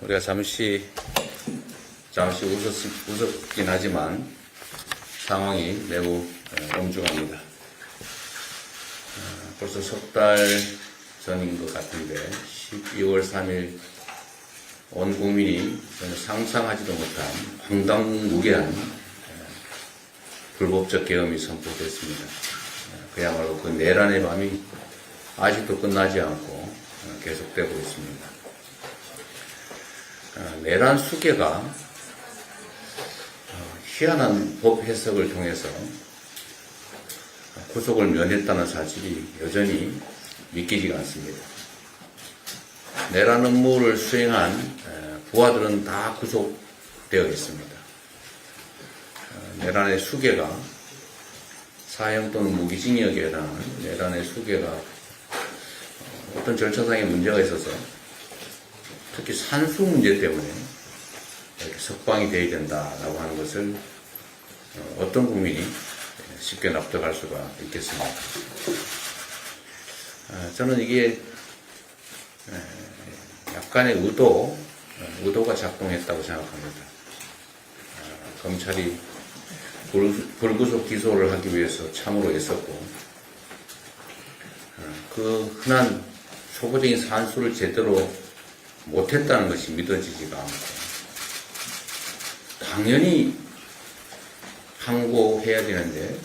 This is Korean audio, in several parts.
우리가 잠시 웃었긴 하지만 상황이 매우 엄중합니다. 벌써 석 달 전인 것 같은데 12월 3일 온 국민이 전혀 상상하지도 못한 황당무계한 불법적 계엄이 선포됐습니다. 그야말로 그 내란의 밤이 아직도 끝나지 않고 계속되고 있습니다. 내란 수계가 희한한 법 해석을 통해서 구속을 면했다는 사실이 여전히 믿기지가 않습니다. 내란 업무를 수행한 부하들은 다 구속되어 있습니다. 내란의 수계가 사형 또는 무기징역에 해당하는 내란의 수계가 어떤 절차상의 문제가 있어서 특히 산수 문제 때문에 이렇게 석방이 돼야 된다라고 하는 것을 어떤 국민이 쉽게 납득할 수가 있겠습니다. 저는 이게 약간의 의도가 작동했다고 생각합니다. 검찰이 불구속 기소를 하기 위해서 참으로 애썼고 그 흔한 초보적인 산수를 제대로 못했다는 것이 믿어지지가 않고 당연히 항고해야 되는데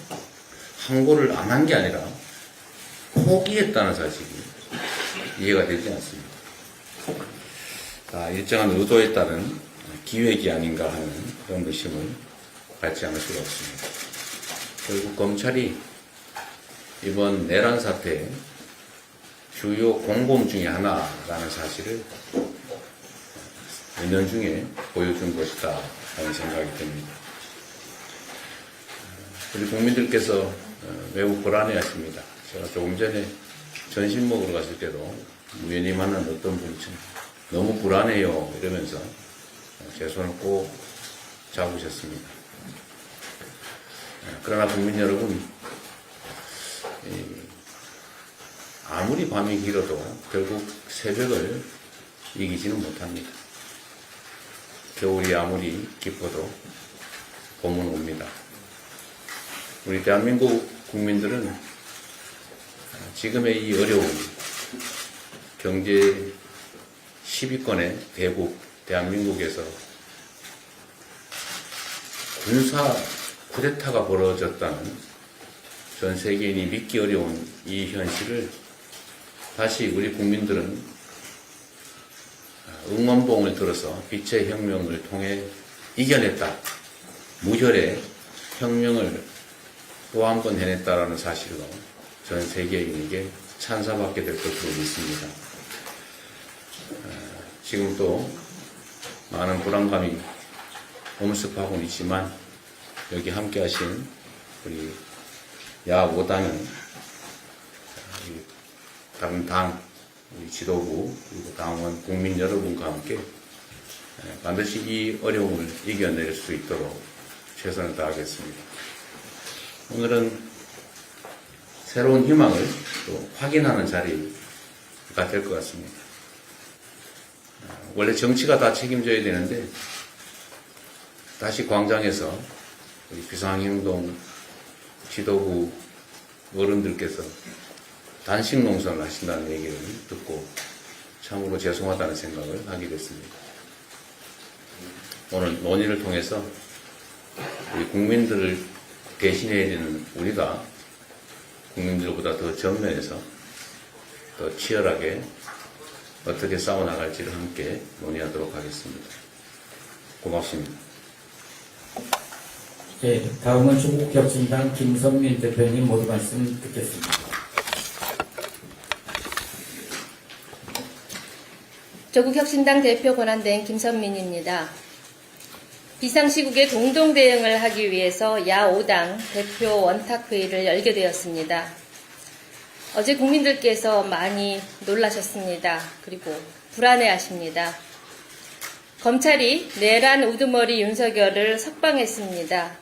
항고를 안 한 게 아니라 포기했다는 사실이 이해가 되지 않습니다. 일정한 의도에 따른 기획이 아닌가 하는 그런 의심을 갖지 않을 수가 없습니다. 결국 검찰이 이번 내란 사태의 주요 공범 중에 하나라는 사실을 몇 년 중에 보여준 것이다 하는 생각이 듭니다. 우리 국민들께서 매우 불안해하십니다. 제가 조금 전에 점심 먹으러 갔을 때도 우연히 만난 어떤 분이 너무 불안해요 이러면서 제 손을 꼭 잡으셨습니다. 그러나 국민 여러분, 아무리 밤이 길어도 결국 새벽을 이기지는 못합니다. 겨울이 아무리 깊어도 봄은 옵니다. 우리 대한민국 국민들은 지금의 이 어려운 경제 10위권의 대국 대한민국에서 군사 쿠데타가 벌어졌다는 전 세계인이 믿기 어려운 이 현실을 다시 우리 국민들은 응원봉을 들어서 빛의 혁명을 통해 이겨냈다. 무혈의 혁명을 또 한 번 해냈다라는 사실로 전 세계인에게 찬사받게 될 것으로 믿습니다. 지금 또 많은 불안감이 엄습하고는 있지만 여기 함께 하신 우리 야5당은 다른 당 우리 지도부 그리고 당원 국민 여러분과 함께 반드시 이 어려움을 이겨낼 수 있도록 최선을 다하겠습니다. 오늘은 새로운 희망을 또 확인하는 자리가 될 것 같습니다. 원래 정치가 다 책임져야 되는데 다시 광장에서 우리 비상행동 지도부 어른들께서 단식 농성을 하신다는 얘기를 듣고 참으로 죄송하다는 생각을 하게 됐습니다. 오늘 논의를 통해서 우리 국민들을 대신해야 되는 우리가 국민들보다 더 전면에서 더 치열하게 어떻게 싸워나갈지를 함께 논의하도록 하겠습니다. 고맙습니다. 네, 다음은 조국혁신당 김선민 대표님 모두 말씀 듣겠습니다. 조국혁신당 대표 권한대행 김선민입니다. 비상시국에 공동대응을 하기 위해서 야5당 대표 원탁회의를 열게 되었습니다. 어제 국민들께서 많이 놀라셨습니다. 그리고 불안해하십니다. 검찰이 내란 우두머리 윤석열을 석방했습니다.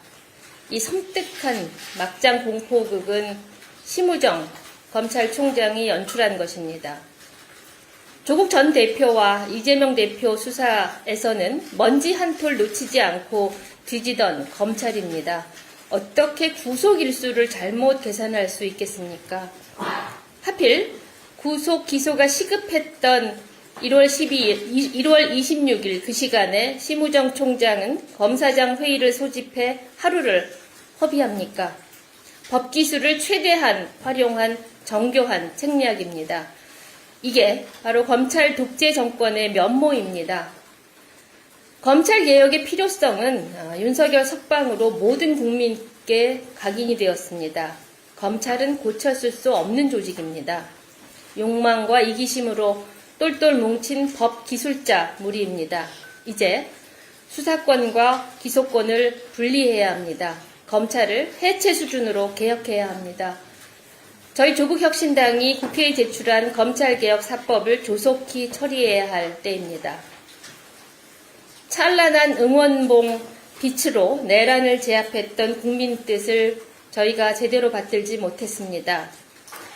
이 섬뜩한 막장 공포극은 심우정 검찰총장이 연출한 것입니다. 조국 전 대표와 이재명 대표 수사에서는 먼지 한 톨 놓치지 않고 뒤지던 검찰입니다. 어떻게 구속 일수를 잘못 계산할 수 있겠습니까? 하필 구속 기소가 시급했던 1월 26일 그 시간에 심우정 총장은 검사장 회의를 소집해 하루를 허비합니까? 법기술을 최대한 활용한 정교한 책략입니다. 이게 바로 검찰 독재 정권의 면모입니다. 검찰개혁의 필요성은 윤석열 석방으로 모든 국민께 각인이 되었습니다. 검찰은 고쳤을 수 없는 조직입니다. 욕망과 이기심으로 똘똘 뭉친 법기술자 무리입니다. 이제 수사권과 기소권을 분리해야 합니다. 검찰을 해체 수준으로 개혁해야 합니다. 저희 조국혁신당이 국회에 제출한 검찰개혁 4법을 조속히 처리해야 할 때입니다. 찬란한 응원봉 빛으로 내란을 제압했던 국민 뜻을 저희가 제대로 받들지 못했습니다.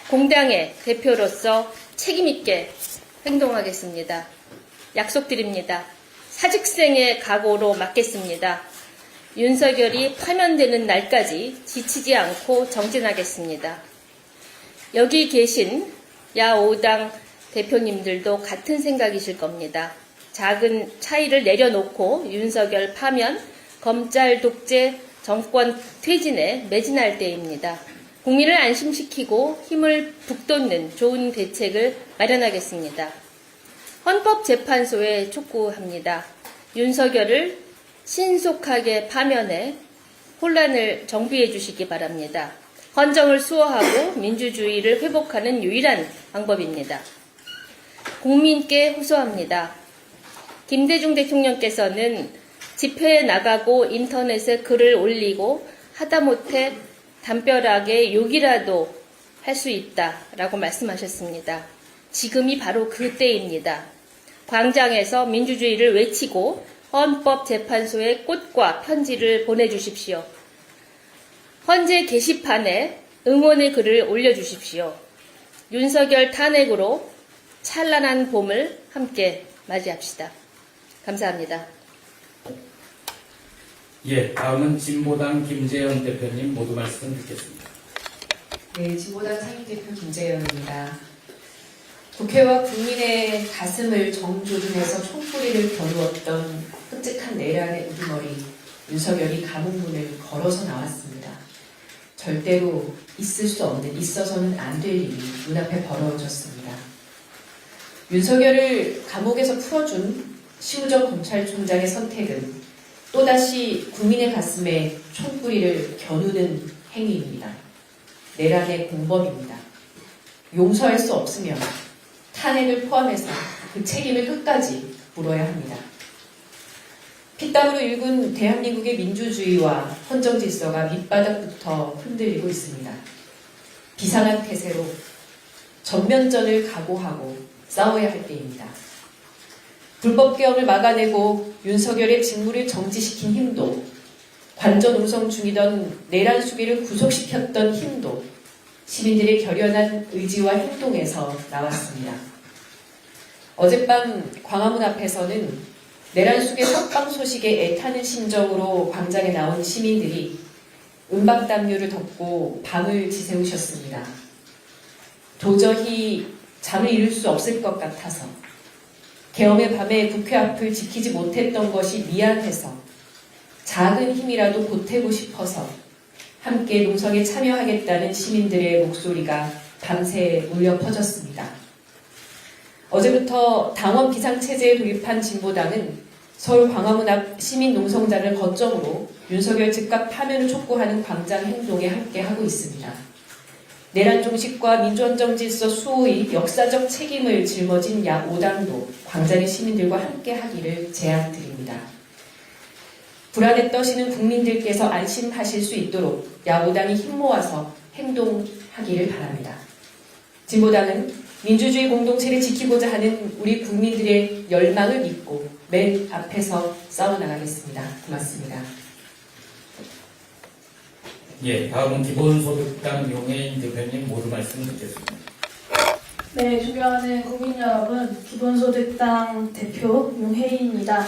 공당의 대표로서 책임있게 행동하겠습니다. 약속드립니다. 사직생의 각오로 맡겠습니다. 윤석열이 파면되는 날까지 지치지 않고 정진하겠습니다. 여기 계신 야5당 대표님들도 같은 생각이실 겁니다. 작은 차이를 내려놓고 윤석열 파면, 검찰 독재, 정권 퇴진에 매진할 때입니다. 국민을 안심시키고 힘을 북돋는 좋은 대책을 마련하겠습니다. 헌법재판소에 촉구합니다. 윤석열을 신속하게 파면해 혼란을 정비해 주시기 바랍니다. 헌정을 수호하고 민주주의를 회복하는 유일한 방법입니다. 국민께 호소합니다. 김대중 대통령께서는 집회에 나가고 인터넷에 글을 올리고 하다못해 담벼락에 욕이라도 할 수 있다라고 말씀하셨습니다. 지금이 바로 그때입니다. 광장에서 민주주의를 외치고 헌법재판소에 꽃과 편지를 보내주십시오. 헌재 게시판에 응원의 글을 올려주십시오. 윤석열 탄핵으로 찬란한 봄을 함께 맞이합시다. 감사합니다. 예, 다음은 진보당 김재현 대표님 모두 말씀 듣겠습니다. 네, 진보당 상임대표 김재현입니다. 국회와 국민의 가슴을 정조준해서 총뿌리를 겨누었던 끔찍한 내란의 우두머리 윤석열이 감옥문을 걸어서 나왔습니다. 절대로 있을 수 없는, 있어서는 안 될 일이 눈앞에 벌어졌습니다. 윤석열을 감옥에서 풀어준 심우정 검찰총장의 선택은 또다시 국민의 가슴에 총뿌리를 겨누는 행위입니다. 내란의 공범입니다. 용서할 수 없으면 탄핵을 포함해서 그 책임을 끝까지 물어야 합니다. 피땀으로 일군 대한민국의 민주주의와 헌정 질서가 밑바닥부터 흔들리고 있습니다. 비상한 태세로 전면전을 각오하고 싸워야 할 때입니다. 불법개혁을 막아내고 윤석열의 직무를 정지시킨 힘도, 관전 우성 중이던 내란 수비를 구속시켰던 힘도 시민들의 결연한 의지와 행동에서 나왔습니다. 어젯밤 광화문 앞에서는 내란 속의 석방 소식에 애타는 심정으로 광장에 나온 시민들이 은박담요를 덮고 밤을 지새우셨습니다. 도저히 잠을 이룰 수 없을 것 같아서, 계엄의 밤에 국회 앞을 지키지 못했던 것이 미안해서, 작은 힘이라도 보태고 싶어서 함께 농성에 참여하겠다는 시민들의 목소리가 밤새 울려 퍼졌습니다. 어제부터 당원 비상체제에 돌입한 진보당은 서울 광화문 앞 시민농성장을 거점으로 윤석열 즉각 파면을 촉구하는 광장 행동에 함께하고 있습니다. 내란 종식과 민주헌정 질서 수호의 역사적 책임을 짊어진 야5당도 광장의 시민들과 함께하기를 제안드립니다. 불안에 떠시는 국민들께서 안심하실 수 있도록 야5당이 힘 모아서 행동하기를 바랍니다. 진보당은 민주주의 공동체를 지키고자 하는 우리 국민들의 열망을 믿고 맨 앞에서 싸워나가겠습니다. 고맙습니다. 예, 다음은 기본소득당 용해인 대표님 모두 말씀 듣겠습니다. 네, 존경하는 국민 여러분, 기본소득당 대표 윤혜인입니다.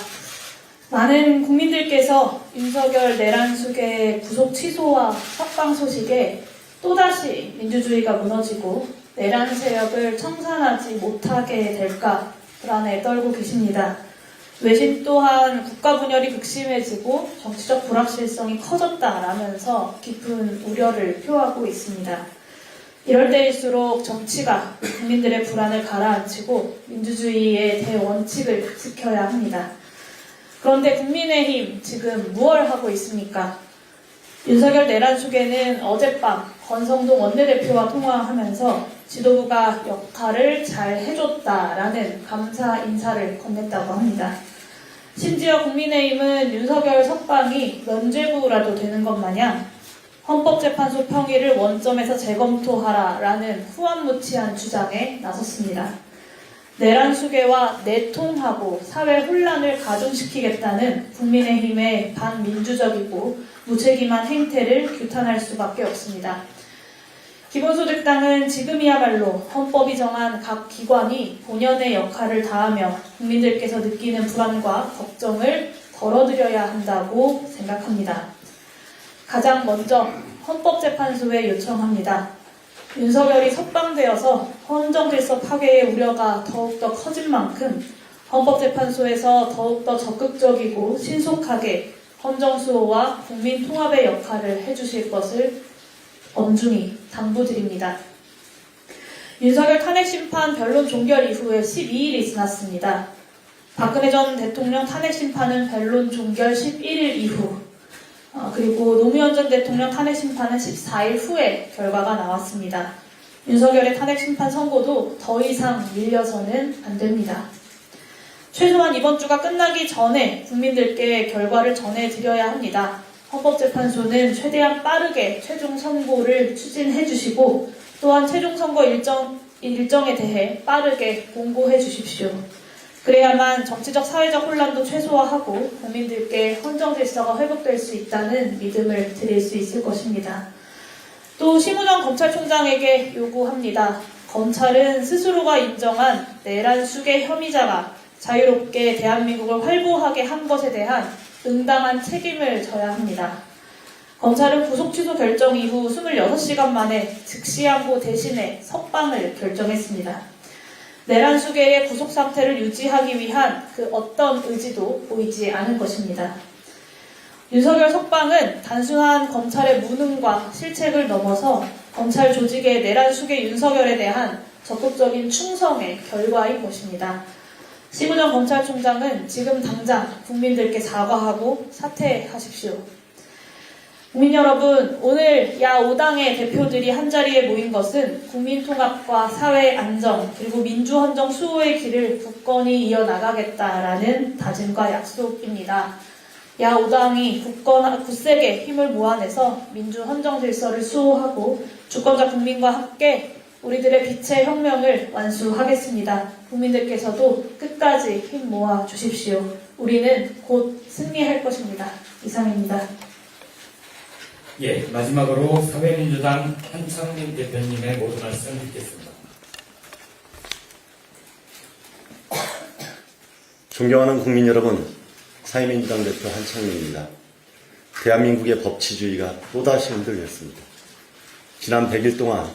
많은 국민들께서 윤석열 내란숙의 구속 취소와 석방 소식에 또다시 민주주의가 무너지고 내란 세력을 청산하지 못하게 될까 불안에 떨고 계십니다. 외신 또한 국가 분열이 극심해지고 정치적 불확실성이 커졌다라면서 깊은 우려를 표하고 있습니다. 이럴 때일수록 정치가 국민들의 불안을 가라앉히고 민주주의의 대원칙을 지켜야 합니다. 그런데 국민의힘 지금 무얼 하고 있습니까? 윤석열 내란숙에는 어젯밤 권성동 원내대표와 통화하면서 지도부가 역할을 잘 해줬다라는 감사 인사를 건넸다고 합니다. 심지어 국민의힘은 윤석열 석방이 면죄부라도 되는 것 마냥 헌법재판소 평의를 원점에서 재검토하라라는 후안무치한 주장에 나섰습니다. 내란 수괴와 내통하고 사회 혼란을 가중시키겠다는 국민의힘의 반민주적이고 무책임한 행태를 규탄할 수밖에 없습니다. 기본소득당은 지금이야말로 헌법이 정한 각 기관이 본연의 역할을 다하며 국민들께서 느끼는 불안과 걱정을 덜어드려야 한다고 생각합니다. 가장 먼저 헌법재판소에 요청합니다. 윤석열이 석방되어서 헌정질서 파괴의 우려가 더욱더 커진 만큼 헌법재판소에서 더욱더 적극적이고 신속하게 헌정수호와 국민통합의 역할을 해주실 것을 엄중히 당부드립니다. 윤석열 탄핵심판 변론 종결 이후에 12일이 지났습니다. 박근혜 전 대통령 탄핵심판은 변론 종결 11일 이후, 그리고 노무현 전 대통령 탄핵심판은 14일 후에 결과가 나왔습니다. 윤석열의 탄핵심판 선고도 더 이상 밀려서는 안 됩니다. 최소한 이번 주가 끝나기 전에 국민들께 결과를 전해드려야 합니다. 헌법재판소는 최대한 빠르게 최종 선고를 추진해 주시고 또한 최종 선거 일정에 대해 빠르게 공고해 주십시오. 그래야만 정치적 사회적 혼란도 최소화하고 국민들께 헌정 질서가 회복될 수 있다는 믿음을 드릴 수 있을 것입니다. 또 심우정 검찰총장에게 요구합니다. 검찰은 스스로가 인정한 내란 수괴 혐의자가 자유롭게 대한민국을 활보하게 한 것에 대한 응당한 책임을 져야 합니다. 검찰은 구속 취소 결정 이후 26시간 만에 즉시항고 대신에 석방을 결정했습니다. 내란 수괴의 구속 상태를 유지하기 위한 그 어떤 의지도 보이지 않은 것입니다. 윤석열 석방은 단순한 검찰의 무능과 실책을 넘어서 검찰 조직의 내란 수괴 윤석열에 대한 적극적인 충성의 결과인 것입니다. 심우정 검찰총장은 지금 당장 국민들께 사과하고 사퇴하십시오. 국민 여러분, 오늘 야 5당의 대표들이 한자리에 모인 것은 국민통합과 사회 안정 그리고 민주헌정 수호의 길을 굳건히 이어나가겠다라는 다짐과 약속입니다. 야 5당이 굳세게 힘을 모아내서 민주헌정 질서를 수호하고 주권자 국민과 함께 우리들의 빛의 혁명을 완수하겠습니다. 국민들께서도 끝까지 힘 모아 주십시오. 우리는 곧 승리할 것입니다. 이상입니다. 예, 마지막으로 사회민주당 한창민 대표님의 모든 말씀 듣겠습니다. 존경하는 국민 여러분, 사회민주당 대표 한창민입니다. 대한민국의 법치주의가 또다시 흔들렸습니다. 지난 100일 동안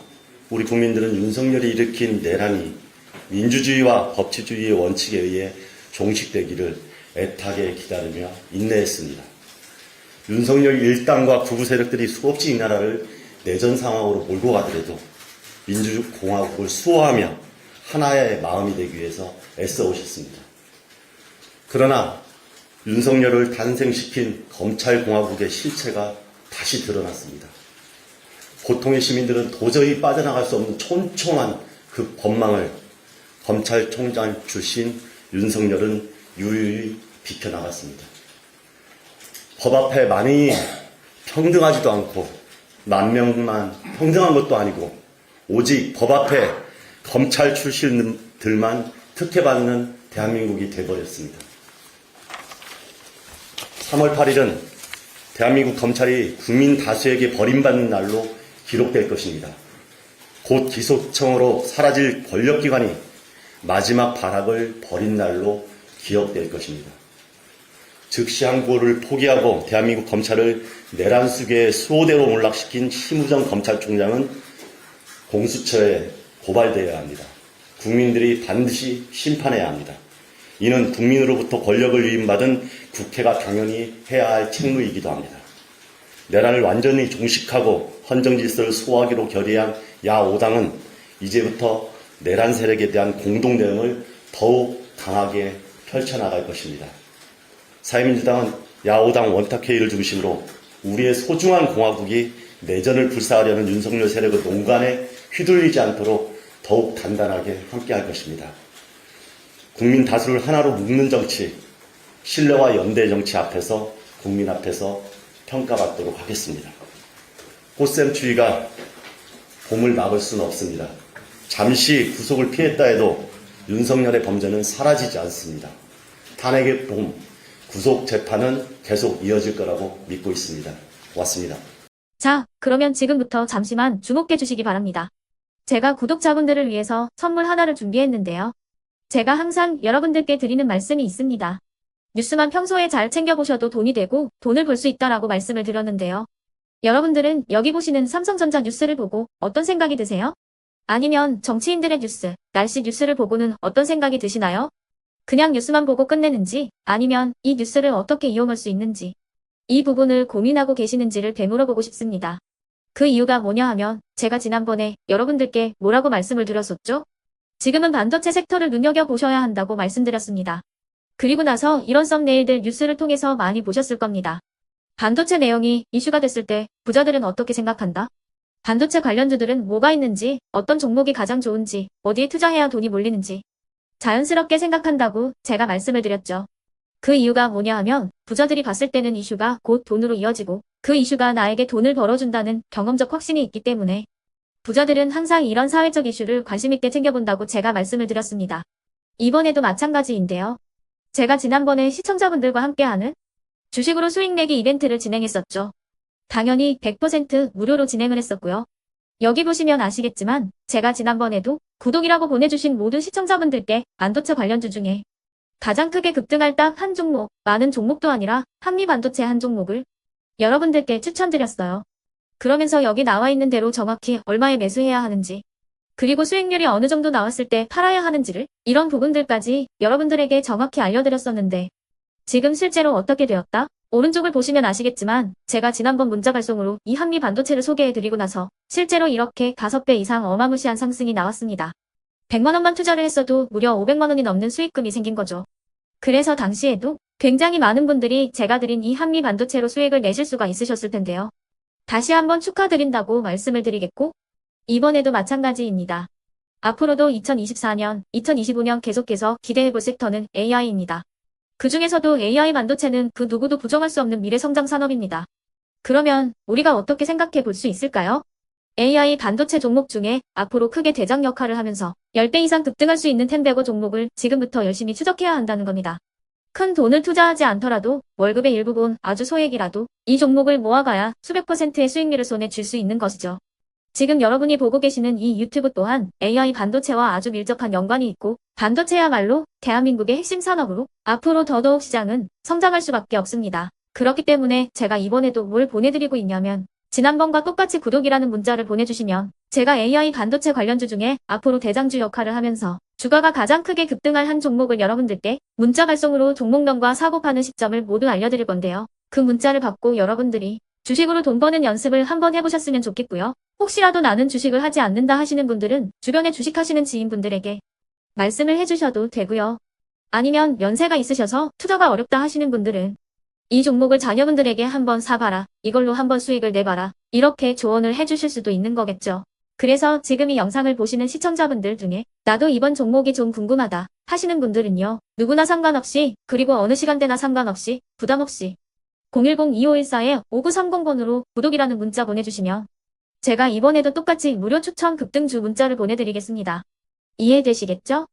우리 국민들은 윤석열이 일으킨 내란이 민주주의와 법치주의의 원칙에 의해 종식되기를 애타게 기다리며 인내했습니다. 윤석열 일당과 극우 세력들이 수없이 이 나라를 내전 상황으로 몰고 가더라도 민주공화국을 수호하며 하나의 마음이 되기 위해서 애써 오셨습니다. 그러나 윤석열을 탄생시킨 검찰공화국의 실체가 다시 드러났습니다. 보통의 시민들은 도저히 빠져나갈 수 없는 촘촘한 그 법망을 검찰총장 출신 윤석열은 유유히 비켜나갔습니다. 법 앞에 많이 평등하지도 않고 만 명만 평등한 것도 아니고 오직 법 앞에 검찰 출신들만 특혜받는 대한민국이 돼버렸습니다. 3월 8일은 대한민국 검찰이 국민 다수에게 버림받는 날로 기록될 것입니다. 곧 기소청으로 사라질 권력기관이 마지막 발악을 벌인 날로 기억될 것입니다. 즉시 항고를 포기하고 대한민국 검찰을 내란 수계의 수호대로 몰락시킨 심우정 검찰총장은 공수처에 고발되어야 합니다. 국민들이 반드시 심판해야 합니다. 이는 국민으로부터 권력을 위임받은 국회가 당연히 해야 할 책무이기도 합니다. 내란을 완전히 종식하고 헌정질서를 수호하기로 결의한 야5당은 이제부터 내란 세력에 대한 공동대응을 더욱 강하게 펼쳐나갈 것입니다. 사회민주당은 야5당 원탁회의를 중심으로 우리의 소중한 공화국이 내전을 불사하려는 윤석열 세력의 농간에 휘둘리지 않도록 더욱 단단하게 함께할 것입니다. 국민 다수를 하나로 묶는 정치, 신뢰와 연대 정치 앞에서 국민 앞에서 평가받도록 하겠습니다. 꽃샘추위가 봄을 막을 수는 없습니다. 잠시 구속을 피했다 해도 윤석열의 범죄는 사라지지 않습니다. 탄핵의 봄, 구속 재판은 계속 이어질 거라고 믿고 있습니다. 고맙습니다. 자, 그러면 지금부터 잠시만 주목해 주시기 바랍니다. 제가 구독자분들을 위해서 선물 하나를 준비했는데요. 제가 항상 여러분들께 드리는 말씀이 있습니다. 뉴스만 평소에 잘 챙겨보셔도 돈이 되고 돈을 벌 수 있다라고 말씀을 드렸는데요. 여러분들은 여기 보시는 삼성전자 뉴스를 보고 어떤 생각이 드세요? 아니면 정치인들의 뉴스, 날씨 뉴스를 보고는 어떤 생각이 드시나요? 그냥 뉴스만 보고 끝내는지 아니면 이 뉴스를 어떻게 이용할 수 있는지 이 부분을 고민하고 계시는지를 되물어보고 싶습니다. 그 이유가 뭐냐 하면 제가 지난번에 여러분들께 뭐라고 말씀을 드렸었죠? 지금은 반도체 섹터를 눈여겨보셔야 한다고 말씀드렸습니다. 그리고 나서 이런 썸네일들 뉴스를 통해서 많이 보셨을 겁니다. 반도체 내용이 이슈가 됐을 때 부자들은 어떻게 생각한다? 반도체 관련주들은 뭐가 있는지, 어떤 종목이 가장 좋은지, 어디에 투자해야 돈이 몰리는지 자연스럽게 생각한다고 제가 말씀을 드렸죠. 그 이유가 뭐냐 하면 부자들이 봤을 때는 이슈가 곧 돈으로 이어지고 그 이슈가 나에게 돈을 벌어준다는 경험적 확신이 있기 때문에 부자들은 항상 이런 사회적 이슈를 관심있게 챙겨본다고 제가 말씀을 드렸습니다. 이번에도 마찬가지인데요. 제가 지난번에 시청자분들과 함께하는 주식으로 수익 내기 이벤트를 진행했었죠. 당연히 100% 무료로 진행을 했었고요. 여기 보시면 아시겠지만 제가 지난번에도 구독이라고 보내주신 모든 시청자분들께 반도체 관련주 중에 가장 크게 급등할 딱 한 종목, 많은 종목도 아니라 한미반도체 한 종목을 여러분들께 추천드렸어요. 그러면서 여기 나와 있는 대로 정확히 얼마에 매수해야 하는지, 그리고 수익률이 어느 정도 나왔을 때 팔아야 하는지를 이런 부분들까지 여러분들에게 정확히 알려드렸었는데 지금 실제로 어떻게 되었다? 오른쪽을 보시면 아시겠지만 제가 지난번 문자 발송으로 이 한미 반도체를 소개해드리고 나서 실제로 이렇게 5배 이상 어마무시한 상승이 나왔습니다. 100만 원만 투자를 했어도 무려 500만 원이 넘는 수익금이 생긴 거죠. 그래서 당시에도 굉장히 많은 분들이 제가 드린 이 한미 반도체로 수익을 내실 수가 있으셨을 텐데요. 다시 한번 축하드린다고 말씀을 드리겠고 이번에도 마찬가지입니다. 앞으로도 2024년, 2025년 계속해서 기대해볼 섹터는 AI입니다. 그 중에서도 AI 반도체는 그 누구도 부정할 수 없는 미래 성장 산업입니다. 그러면 우리가 어떻게 생각해 볼 수 있을까요? AI 반도체 종목 중에 앞으로 크게 대장 역할을 하면서 10배 이상 급등할 수 있는 텐베고 종목을 지금부터 열심히 추적해야 한다는 겁니다. 큰 돈을 투자하지 않더라도 월급의 일부분 아주 소액이라도 이 종목을 모아가야 수백 %의 수익률을 손에 쥘 수 있는 것이죠. 지금 여러분이 보고 계시는 이 유튜브 또한 AI 반도체와 아주 밀접한 연관이 있고 반도체야말로 대한민국의 핵심 산업으로 앞으로 더더욱 시장은 성장할 수밖에 없습니다. 그렇기 때문에 제가 이번에도 뭘 보내드리고 있냐면 지난번과 똑같이 구독이라는 문자를 보내주시면 제가 AI 반도체 관련주 중에 앞으로 대장주 역할을 하면서 주가가 가장 크게 급등할 한 종목을 여러분들께 문자 발송으로 종목명과 사고 파는 시점을 모두 알려드릴 건데요. 그 문자를 받고 여러분들이 주식으로 돈 버는 연습을 한번 해보셨으면 좋겠고요. 혹시라도 나는 주식을 하지 않는다 하시는 분들은 주변에 주식하시는 지인분들에게 말씀을 해주셔도 되고요. 아니면 연세가 있으셔서 투자가 어렵다 하시는 분들은 이 종목을 자녀분들에게 한번 사봐라, 이걸로 한번 수익을 내봐라, 이렇게 조언을 해주실 수도 있는 거겠죠. 그래서 지금 이 영상을 보시는 시청자분들 중에 나도 이번 종목이 좀 궁금하다 하시는 분들은요. 누구나 상관없이 그리고 어느 시간대나 상관없이 부담없이 010-2514-5930번으로 구독이라는 문자 보내주시면 제가 이번에도 똑같이 무료 추천 급등주 문자를 보내드리겠습니다. 이해되시겠죠?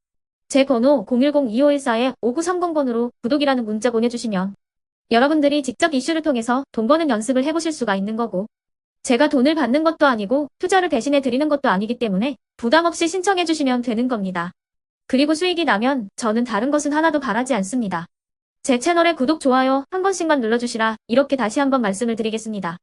제 번호 010-2514-5930번으로 구독이라는 문자 보내주시면 여러분들이 직접 이슈를 통해서 돈 버는 연습을 해보실 수가 있는 거고 제가 돈을 받는 것도 아니고 투자를 대신해 드리는 것도 아니기 때문에 부담 없이 신청해 주시면 되는 겁니다. 그리고 수익이 나면 저는 다른 것은 하나도 바라지 않습니다. 제 채널에 구독, 좋아요 한 번씩만 눌러주시라 이렇게 다시 한번 말씀을 드리겠습니다.